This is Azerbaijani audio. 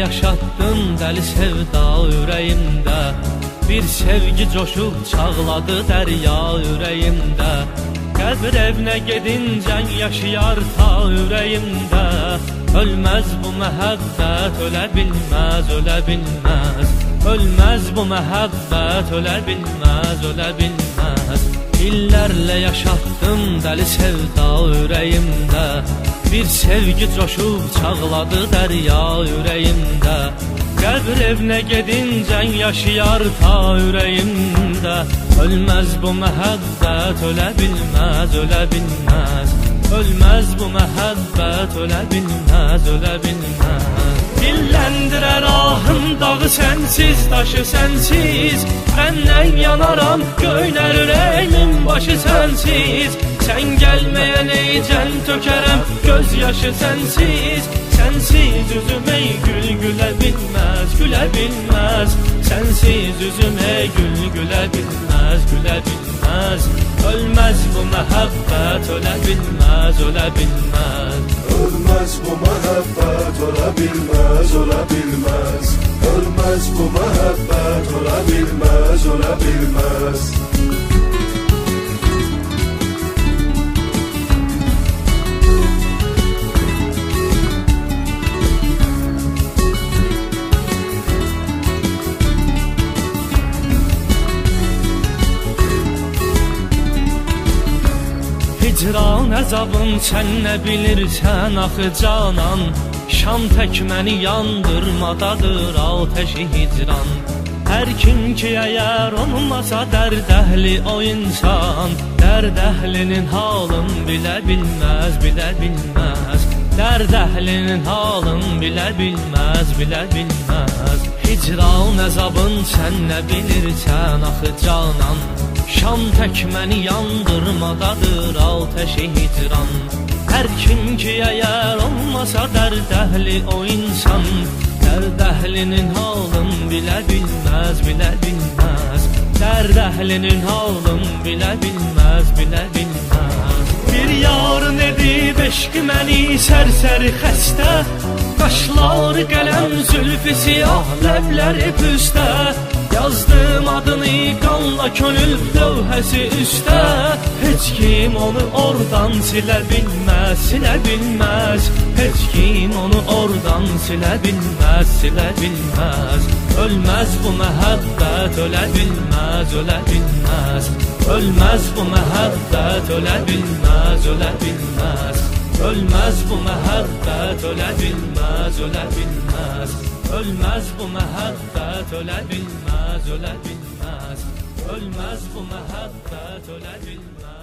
yaşattın dəli sevda ürəyimdə. Bir sevgi coşub çağladı dərya ürəyimdə. Qəbr evinə gedincən yaşayar ta ürəyimdə. Ölməz bu məhəbbət, ölə bilməz, ölə bilməz. Ölməz bu məhəbbət, ölə bilməz, ölə bilməz. İllərlə yaşatdım dəli sevda ürəyimdə. Bir sevgi coşub çağladı dərya ürəyimdə. Qəbr evinə gedincən yaşayar ta ürəyimdə. Ölməz bu məhəbbət, ölə bilməz, ölə bilməz. Ölməz bu məhəbbət, ölə bilməz, ölə bilməz. Dilləndirər ahım dağı sənsiz, daşı sənsiz. Məndən yanaram, göylər ürəyimin başı sənsiz. Sən gəlməyən ey can tökərəm, göz yaşı sənsiz. Sensiz üzüm ey gül gülə bilməz, gülə bilməz. Sensiz üzüm ey gül gülə bilməz, gülə bilməz. Ölməz bu məhəbbət, ölə bilməz, ölə bilməz. Ölməz bu məhəbbət, ölə bilməz, ölə bilməz. Ölməz bu məhəbbət, ölə bilməz, ölə bilməz. Hicran əzabın sən nə bilirsən axı canan. Şam tək məni yandırmadadır ateşi hicran. Hər kim ki əgər olmasa dərd əhli o insan. Dərd əhlinin halın bilə bilməz, bilə bilməz. Dərd əhlinin halın bilə bilməz, bilə bilməz. Hicran əzabın sən nə bilirsən axı canan. Şam tək məni yandırmadadır ateşi hicran. Hər kim ki əgər olmasa dərd əhli o insan. Dərd əhlinin halın bilə bilməz, bilə bilməz. Dərd əhlinin halın bilə bilməz, bilə bilməz. Bir yarın edib eşqi məni sərsəri xəstə. Qaşları qələm zülfü siyah, ləbləri püstə. Yazdım adını qanla könül lövhəsi üstə. Heç kim onu oradan silə bilməz, silə bilməz. Heç kim onu oradan silə bilməz, silə bilməz. Ölməz bu məhəbbət, ölə bilməz, ölə bilməz. Ölməz bu məhəbbət, ölə bilməz, ölə bilməz. Ölməz bu məhəbbət, ölə bilməz, ölə bilməz. Ölməz bu məhəbbət, ölə bilməz, ölə bilməz. Ölməz bu məhəbbət, ölə bilməz.